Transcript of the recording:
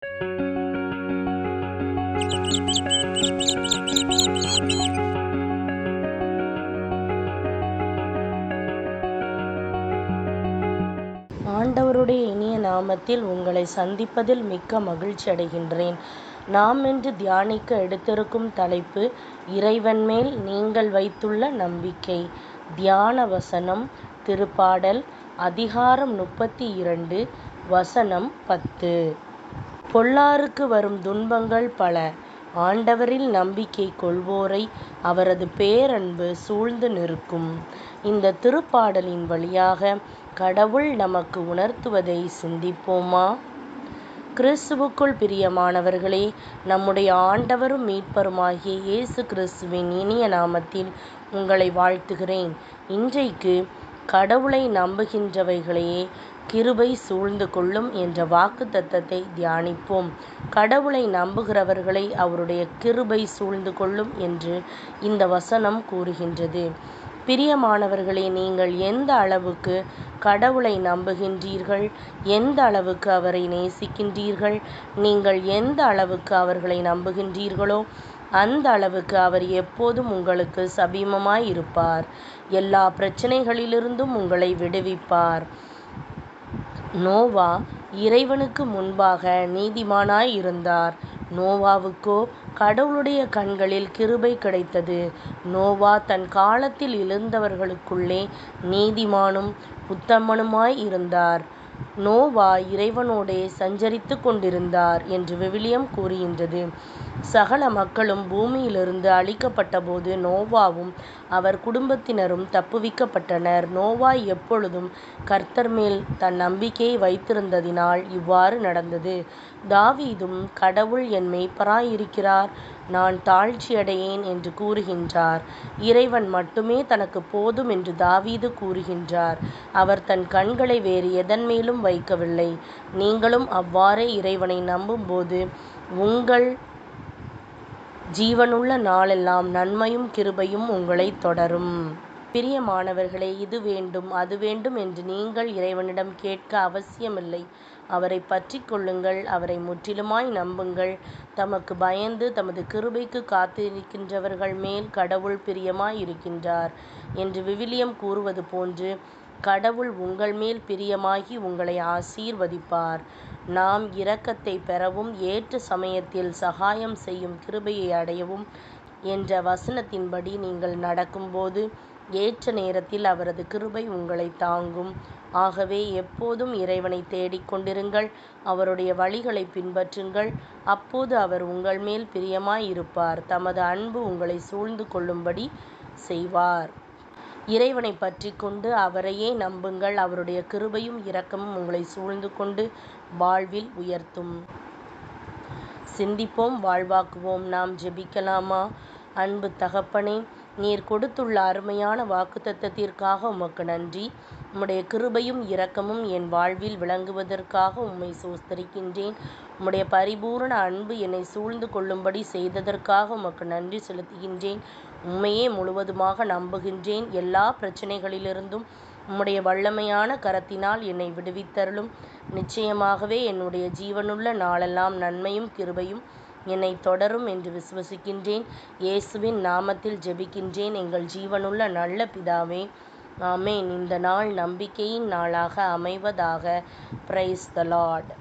ஆண்டவருடைய இனிய நாமத்தில் உங்களை சந்திப்பதில் மிக்க மகிழ்ச்சி அடைகின்றேன். நாம் இன்று தியானிக்க எடுத்திருக்கும் தலைப்பு இறைவன் மேல் நீங்கள் வைத்துள்ள நம்பிக்கை. தியான வசனம் திருப்பாடல் அதிகாரம் 32 வசனம் 10. பொல்லாருக்கு வரும் துன்பங்கள் பல, ஆண்டவரில் நம்பிக்கை கொள்வோரை அவரது பேரன்பு சூழ்ந்து நிற்கும். இந்த திருப்பாடலின் வழியாக கடவுள் நமக்கு உணர்த்துவதை சிந்திப்போமா? கிறிஸ்துவுக்குள் பிரியமானவர்களே, நம்முடைய ஆண்டவரும் மீட்பருமாகிய இயேசு கிறிஸ்துவின் இனிய நாமத்தில் உங்களை வாழ்த்துகிறேன். இன்றைக்கு கடவுளை நம்புகின்றவைகளையே கிருபை சூழ்ந்து கொள்ளும் என்ற வாக்குத்தத்தத்தை தியானிப்போம். கடவுளை நம்புகிறவர்களை அவருடைய கிருபை சூழ்ந்து கொள்ளும் என்று இந்த வசனம் கூறுகின்றது. பிரியமானவர்களே, நீங்கள் எந்த அளவுக்கு கடவுளை நம்புகின்றீர்கள், எந்த அளவுக்கு அவரை நேசிக்கின்றீர்கள், நீங்கள் எந்த அளவுக்கு அவர்களை நம்புகின்றீர்களோ அந்த அளவுக்கு அவர் எப்போதும் உங்களுக்கு சமீபமாய் இருப்பார். எல்லா பிரச்சனைகளிலிருந்தும் உங்களை விடுவிப்பார். நோவா இறைவனுக்கு முன்பாக நீதிமானாய் இருந்தார். நோவாவுக்கோ கடவுளுடைய கண்களில் கிருபை கிடைத்தது. நோவா தன் காலத்தில் எழுந்தவர்களுக்குள்ளே நீதிமானும் உத்தமனுமாய் இருந்தார். நோவா இறைவனோடே சஞ்சரித்து கொண்டிருந்தார் என்று விவிலியம் கூறுகின்றது. சகல மக்களும் பூமியிலிருந்து அழிக்கப்பட்ட போது நோவாவும் அவர் குடும்பத்தினரும் தப்புவிக்கப்பட்டனர். நோவா எப்பொழுதும் கர்த்தர் மேல் தன் நம்பிக்கையை வைத்திருந்ததினால் இவ்வாறு நடந்தது. தாவீதும் கடவுள் என் மேய்ப்பராய் இருக்கிறார், நான் தாழ்ச்சியடையேன் என்று கூறுகின்றார். இறைவன் மட்டுமே தனக்கு போதும் என்று தாவீது கூறுகின்றார். அவர் தன் கண்களை வேறு எதன் மேலும் வைக்கவில்லை. நீங்களும் அவ்வாறே இறைவனை நம்பும்போது உங்கள் ஜீவனுள்ள நாளெல்லாம் நன்மையும் கிருபையும் உங்களை தொடரும். பிரியமானவர்களே, இது வேண்டும் அது வேண்டும் என்று நீங்கள் இறைவனிடம் கேட்க அவசியமில்லை. அவரை பற்றி கொள்ளுங்கள், அவரை முற்றிலுமாய் நம்புங்கள். தமக்கு பயந்து தமது கிருபைக்கு காத்திருக்கின்றவர்கள் மேல் கடவுள் பிரியமாய் இருக்கின்றார் என்று விவிலியம் கூறுவது போன்று கடவுள் உங்கள் மேல் பிரியமாகி உங்களை ஆசீர்வதிப்பார். நாம் இரக்கத்தை பெறவும் ஏற்ற சமயத்தில் சகாயம் செய்யும் கிருபையை அடையவும் என்ற வசனத்தின்படி நீங்கள் நடக்கும்போது ஏற்ற நேரத்தில் அவரது கிருபை உங்களை தாங்கும். ஆகவே எப்போதும் இறைவனை தேடிக்கொண்டிருங்கள், அவருடைய வழிகளை பின்பற்றுங்கள். அப்போது அவர் உங்கள் மேல் பிரியமாய் இருப்பார், தமது அன்பு உங்களை சூழ்ந்து கொள்ளும்படி செய்வார். இறைவனை பற்றி கொண்டு அவரையே நம்புங்கள். அவருடைய கிருபையும் இரக்கமும் உங்களை சூழ்ந்து கொண்டு வாழ்வில் உயர்த்தும். சிந்திப்போம், வாழ்வாக்குவோம். நாம் ஜெபிக்கலாமா? அன்பு தகப்பனே, நீர் கொடுத்துள்ள அருமையான வாக்குத்தத்தத்திற்காக உமக்கு நன்றி. உம்முடைய கிருபையும் இரக்கமும் என் வாழ்வில் விளங்குவதற்காக உம்மை ஸ்தோத்திரிக்கின்றேன். உம்முடைய பரிபூரண அன்பு என்னை சூழ்ந்து கொள்ளும்படி செய்ததற்காக உமக்கு நன்றி செலுத்துகின்றேன். உம்மையே முழுவதுமாக நம்புகின்றேன். எல்லா பிரச்சனைகளிலிருந்தும் உம்முடைய வல்லமையான கரத்தினால் என்னை விடுவித்தருளும். நிச்சயமாகவே என்னுடைய ஜீவனுள்ள நாளெல்லாம் நன்மையும் கிருபையும் என்னை தொடரும் என்று விசுவசிக்கின்றேன். இயேசுவின் நாமத்தில் ஜெபிக்கின்றேன் எங்கள் ஜீவனுள்ள நல்ல பிதாவே, ஆமேன். இந்த நாள் நம்பிக்கையின் நாளாக அமைவதாக. Praise the Lord.